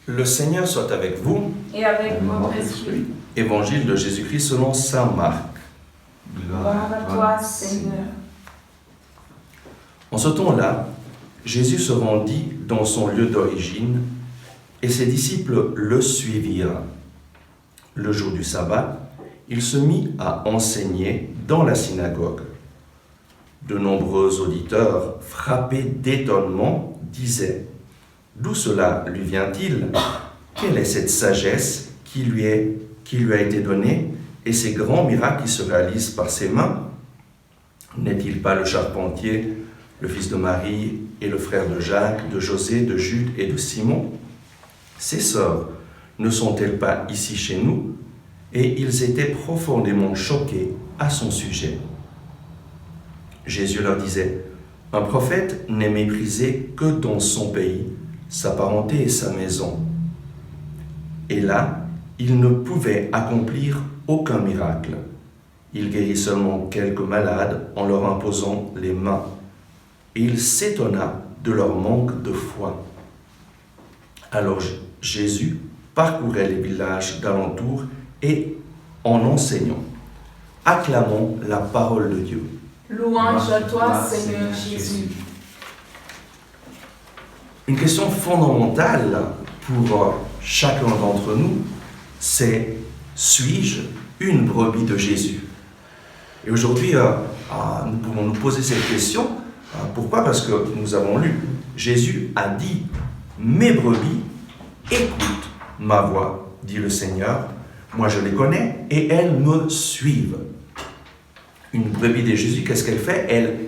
Le Seigneur soit avec vous. Et avec votre esprit. Évangile de Jésus-Christ selon saint Marc. Gloire à toi, Seigneur. En ce temps-là, Jésus se rendit dans son lieu d'origine et ses disciples le suivirent. Le jour du sabbat, il se mit à enseigner dans la synagogue. De nombreux auditeurs, frappés d'étonnement, disaient « D'où cela lui vient-il? Quelle est cette sagesse qui lui a été donnée et ces grands miracles qui se réalisent par ses mains? N'est-il pas le charpentier, le fils de Marie et le frère de Jacques, de José, de Jude et de Simon? Ses sœurs ne sont-elles pas ici chez nous? » Et ils étaient profondément choqués à son sujet. Jésus leur disait, « Un prophète n'est méprisé que dans son pays, sa parenté et sa maison. » Et là, il ne pouvait accomplir aucun miracle. Il guérit seulement quelques malades en leur imposant les mains. Et il s'étonna de leur manque de foi. Alors Jésus parcourait les villages d'alentour et en enseignant, acclamons la parole de Dieu. Louange à toi, Seigneur Jésus. Une question fondamentale pour chacun d'entre nous, c'est « Suis-je une brebis de Jésus ?» Et aujourd'hui, nous pouvons nous poser cette question. Pourquoi? Parce que nous avons lu, Jésus a dit « Mes brebis écoutent ma voix, dit le Seigneur. Moi je les connais et elles me suivent. » Une brebis de Jésus, qu'est-ce qu'elle fait? Elle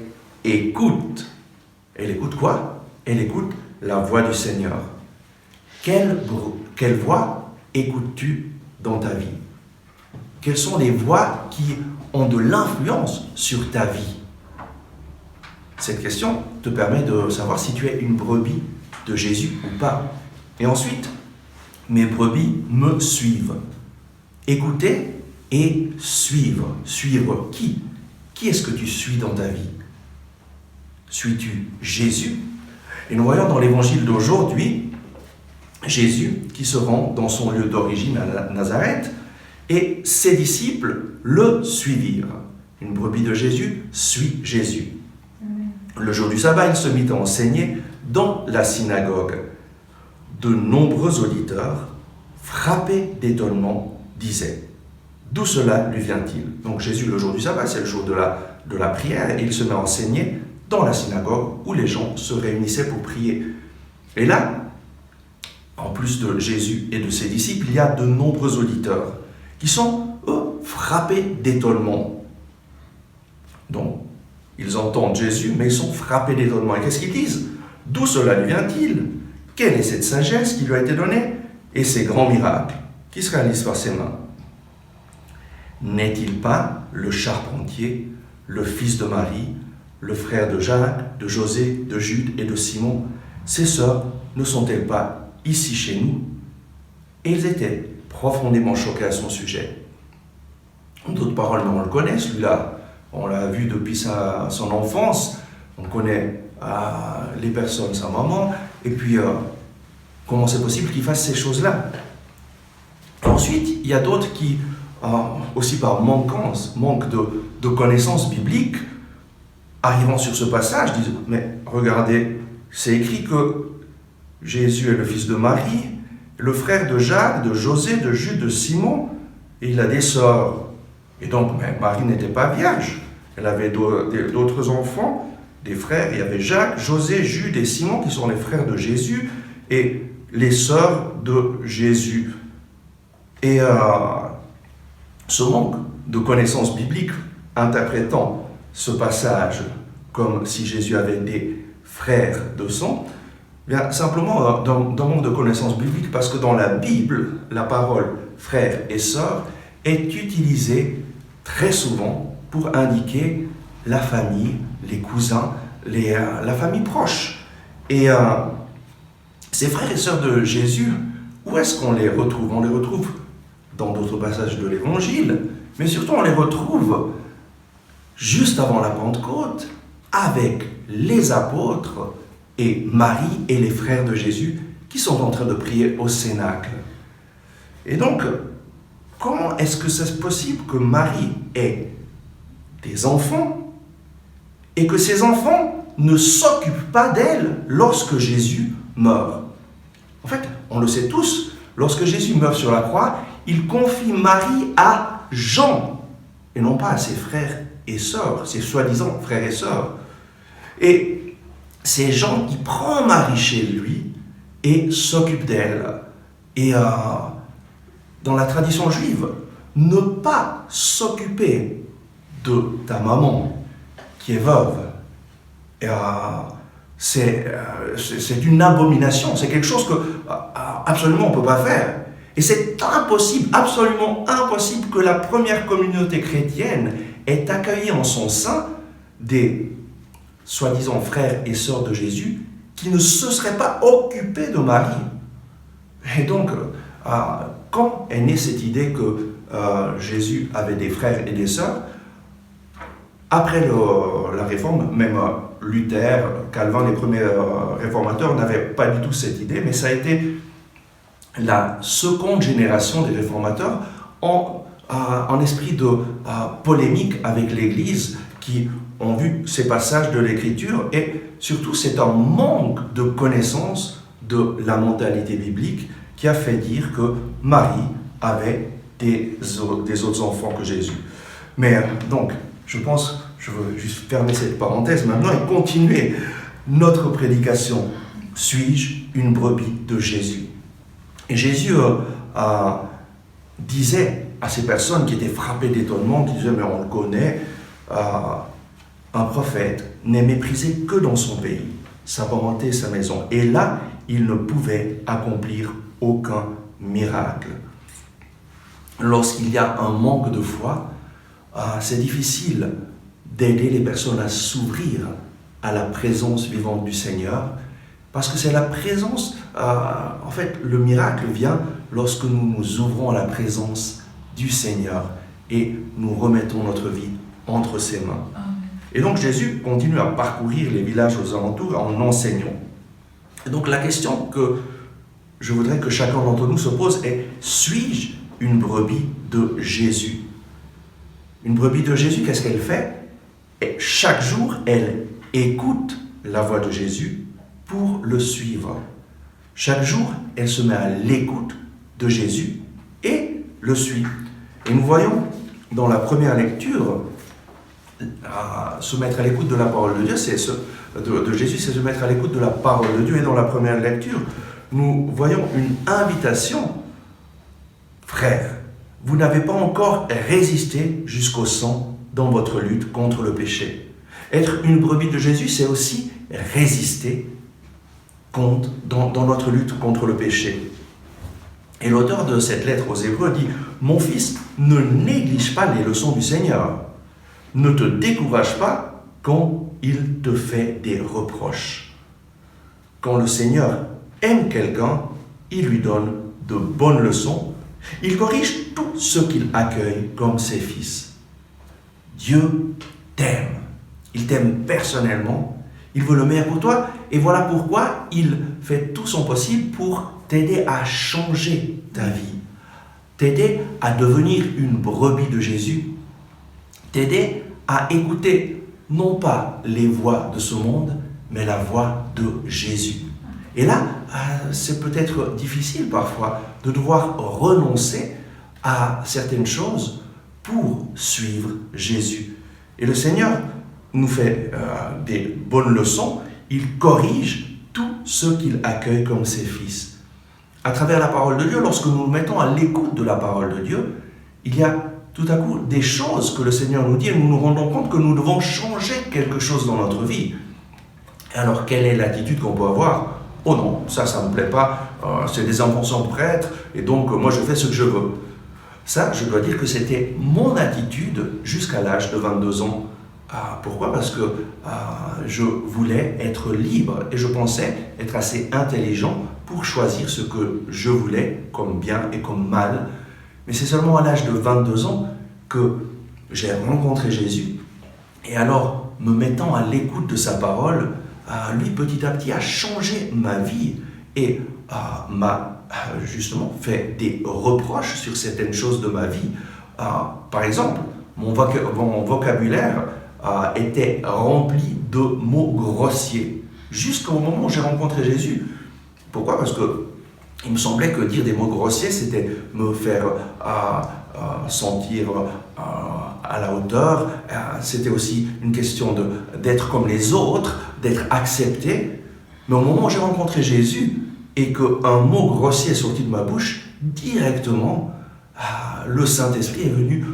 écoute. Elle écoute quoi? Elle écoute la voix du Seigneur. Quelle voix écoutes-tu dans ta vie? Quelles sont les voix qui ont de l'influence sur ta vie? Cette question te permet de savoir si tu es une brebis de Jésus ou pas. Et ensuite, mes brebis me suivent. Écouter et suivre. Suivre qui? Qui est-ce que tu suis dans ta vie? Suis-tu Jésus? Et nous voyons dans l'évangile d'aujourd'hui, Jésus qui se rend dans son lieu d'origine à Nazareth et ses disciples le suivirent. Une brebis de Jésus suit Jésus. Le jour du sabbat, il se mit à enseigner dans la synagogue. De nombreux auditeurs, frappés d'étonnement, disaient « D'où cela lui vient-il » Donc Jésus, le jour du sabbat, c'est le jour de la prière, et il se met à enseigner dans la synagogue où les gens se réunissaient pour prier. Et là, en plus de Jésus et de ses disciples, il y a de nombreux auditeurs qui sont, eux, frappés d'étonnement. Donc, ils entendent Jésus, mais ils sont frappés d'étonnement. Et qu'est-ce qu'ils disent? D'où cela lui vient-il? Quelle est cette sagesse qui lui a été donnée? Et ces grands miracles qui se réalisent par ses mains? N'est-il pas le charpentier, le fils de Marie, le frère de Jacques, de José, de Jude et de Simon? Ses sœurs ne sont-elles pas ici chez nous? Et ils étaient profondément choqués à son sujet. En d'autres paroles, mais on le connaît, celui-là. On l'a vu depuis son enfance. On connaît les personnes, sa maman. Et puis, comment c'est possible qu'il fasse ces choses-là? Ensuite, il y a d'autres qui, aussi par manque de connaissances bibliques, arrivant sur ce passage, disent « Mais regardez, c'est écrit que Jésus est le fils de Marie, le frère de Jacques, de José, de Jude, de Simon, et il a des sœurs. Et donc, Marie n'était pas vierge. Elle avait d'autres enfants, des frères. Il y avait Jacques, José, Jude et Simon, qui sont les frères de Jésus, et les sœurs de Jésus. » Et ce manque de connaissances bibliques, interprétant ce passage comme si Jésus avait des frères de sang, bien simplement d'un manque de connaissances bibliques, parce que dans la Bible, la parole frère et sœur est utilisée très souvent pour indiquer la famille, les cousins, la famille proche. Et ces frères et sœurs de Jésus, où est-ce qu'on les retrouve? On les retrouve dans d'autres passages de l'Évangile, mais surtout on les retrouve juste avant la Pentecôte, avec les apôtres et Marie et les frères de Jésus qui sont en train de prier au Cénacle. Et donc, comment est-ce que c'est possible que Marie ait des enfants et que ces enfants ne s'occupent pas d'elle lorsque Jésus meurt? En fait, on le sait tous, lorsque Jésus meurt sur la croix, il confie Marie à Jean, et non pas à ses frères et sœurs, ses soi-disant frères et sœurs. Et c'est Jean qui prend Marie chez lui et s'occupe d'elle. Et dans la tradition juive, ne pas s'occuper de ta maman qui est veuve, c'est une abomination, c'est quelque chose que absolument on ne peut pas faire. Et c'est impossible, absolument impossible que la première communauté chrétienne ait accueilli en son sein des soi-disant frères et sœurs de Jésus qui ne se seraient pas occupés de Marie. Et donc, quand est née cette idée que Jésus avait des frères et des sœurs, après la Réforme, même Luther, Calvin, les premiers réformateurs n'avaient pas du tout cette idée, mais ça a été la seconde génération des réformateurs en esprit de polémique avec l'Église, qui ont vu ces passages de l'Écriture, et surtout c'est un manque de connaissance de la mentalité biblique qui a fait dire que Marie avait des autres enfants que Jésus. Mais donc, je veux juste fermer cette parenthèse maintenant et continuer notre prédication. Suis-je une brebis de Jésus? Et Jésus disait à ces personnes qui étaient frappées d'étonnement, qui disaient, mais on le connaît, un prophète n'est méprisé que dans son pays, sa parenté, sa maison. Et là, il ne pouvait accomplir aucun miracle. Lorsqu'il y a un manque de foi, c'est difficile d'aider les personnes à s'ouvrir à la présence vivante du Seigneur, parce que c'est la présence, en fait, le miracle vient lorsque nous nous ouvrons à la présence du Seigneur et nous remettons notre vie entre ses mains. Et donc Jésus continue à parcourir les villages aux alentours en enseignant. Et donc la question que je voudrais que chacun d'entre nous se pose est, suis-je une brebis de Jésus? Une brebis de Jésus, qu'est-ce qu'elle fait? Et chaque jour, elle écoute la voix de Jésus pour le suivre. Chaque jour, elle se met à l'écoute de Jésus et le suit. Et nous voyons dans la première lecture, se mettre à l'écoute de la parole de Dieu, de Jésus, c'est se mettre à l'écoute de la parole de Dieu. Et dans la première lecture, nous voyons une invitation. Frères, vous n'avez pas encore résisté jusqu'au sang dans votre lutte contre le péché. Être une brebis de Jésus, c'est aussi résister dans notre lutte contre le péché. Et l'auteur de cette lettre aux Hébreux dit « Mon fils, ne néglige pas les leçons du Seigneur. Ne te décourage pas quand il te fait des reproches. Quand le Seigneur aime quelqu'un, il lui donne de bonnes leçons. Il corrige tout ce qu'il accueille comme ses fils. Dieu t'aime. Il t'aime personnellement. Il veut le meilleur pour toi. Et voilà pourquoi il fait tout son possible pour t'aider à changer ta vie. T'aider à devenir une brebis de Jésus. T'aider à écouter non pas les voix de ce monde, mais la voix de Jésus. Et là, c'est peut-être difficile parfois de devoir renoncer à certaines choses pour suivre Jésus. Et le Seigneur nous fait des bonnes leçons, il corrige tout ce qu'il accueille comme ses fils. À travers la parole de Dieu, lorsque nous nous mettons à l'écoute de la parole de Dieu, il y a tout à coup des choses que le Seigneur nous dit et nous nous rendons compte que nous devons changer quelque chose dans notre vie. Alors, quelle est l'attitude qu'on peut avoir? Oh non, ça ne me plaît pas, c'est des intentions de prêtre, et donc moi je fais ce que je veux. Ça, je dois dire que c'était mon attitude jusqu'à l'âge de 22 ans. Pourquoi? Parce que je voulais être libre et je pensais être assez intelligent pour choisir ce que je voulais comme bien et comme mal. Mais c'est seulement à l'âge de 22 ans que j'ai rencontré Jésus. Et alors, me mettant à l'écoute de sa parole, lui, petit à petit, a changé ma vie. Et m'a justement fait des reproches sur certaines choses de ma vie. Par exemple, mon vocabulaire était rempli de mots grossiers, jusqu'au moment où j'ai rencontré Jésus. Pourquoi? Parce que il me semblait que dire des mots grossiers, c'était me faire sentir à la hauteur. C'était aussi une question d'être comme les autres, d'être accepté. Mais au moment où j'ai rencontré Jésus et qu'un mot grossier est sorti de ma bouche, directement, le Saint-Esprit est venu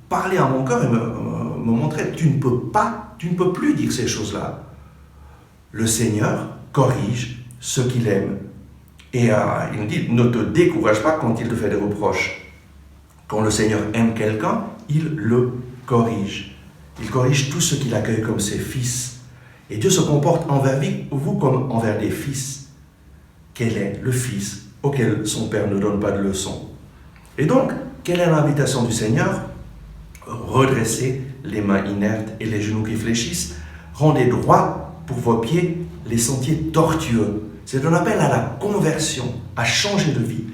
parler à mon cœur et me montrer: tu ne peux plus dire ces choses-là. Le Seigneur corrige ce qu'il aime. Et il me dit: ne te décourage pas quand il te fait des reproches. Quand le Seigneur aime quelqu'un, il le corrige. Il corrige tout ce qu'il accueille comme ses fils. Et Dieu se comporte envers vous comme envers des fils. Quel est le fils auquel son père ne donne pas de leçon? Et donc, quelle est l'invitation du Seigneur? Redressez les mains inertes et les genoux qui fléchissent. Rendez droit pour vos pieds les sentiers tortueux. C'est un appel à la conversion, à changer de vie.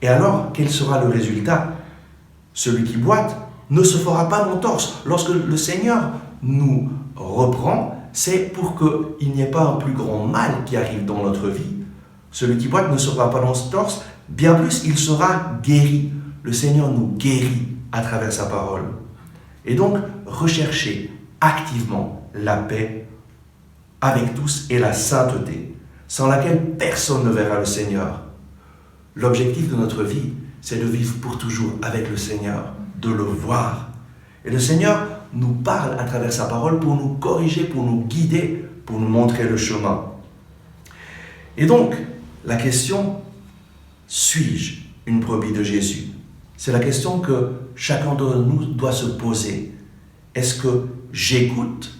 Et alors, quel sera le résultat? Celui qui boite ne se fera pas d'entorse. Lorsque le Seigneur nous reprend, c'est pour qu'il n'y ait pas un plus grand mal qui arrive dans notre vie. Celui qui boite ne sera pas d'entorse, bien plus, il sera guéri. Le Seigneur nous guérit à travers sa parole. Et donc, recherchez activement la paix avec tous et la sainteté, sans laquelle personne ne verra le Seigneur. L'objectif de notre vie, c'est de vivre pour toujours avec le Seigneur, de le voir. Et le Seigneur nous parle à travers sa parole pour nous corriger, pour nous guider, pour nous montrer le chemin. Et donc, la question: suis-je une brebis de Jésus? C'est la question que chacun de nous doit se poser. Est-ce que j'écoute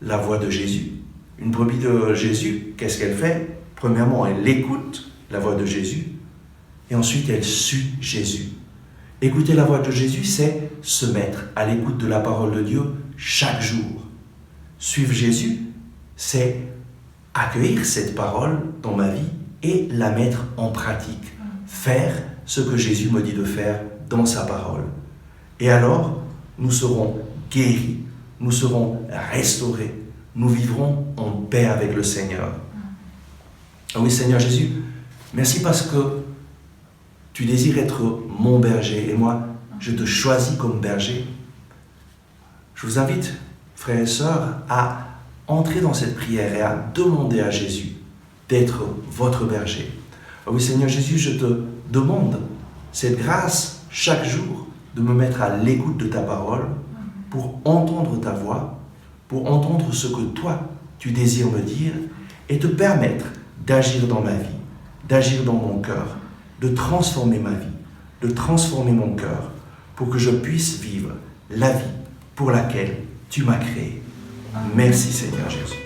la voix de Jésus? Une brebis de Jésus, qu'est-ce qu'elle fait? Premièrement, elle écoute la voix de Jésus, et ensuite elle suit Jésus. Écouter la voix de Jésus, c'est se mettre à l'écoute de la parole de Dieu chaque jour. Suivre Jésus, c'est accueillir cette parole dans ma vie et la mettre en pratique. Faire ce que Jésus me dit de faire dans sa parole. Et alors, nous serons guéris, nous serons restaurés, nous vivrons en paix avec le Seigneur. Ah oui, Seigneur Jésus, merci parce que tu désires être mon berger et moi, je te choisis comme berger. Je vous invite, frères et sœurs, à entrer dans cette prière et à demander à Jésus d'être votre berger. Ah oui, Seigneur Jésus, je te demande cette grâce chaque jour de me mettre à l'écoute de ta parole pour entendre ta voix, pour entendre ce que toi, tu désires me dire et te permettre d'agir dans ma vie, d'agir dans mon cœur, de transformer ma vie, de transformer mon cœur pour que je puisse vivre la vie pour laquelle tu m'as créé. Merci Seigneur Jésus.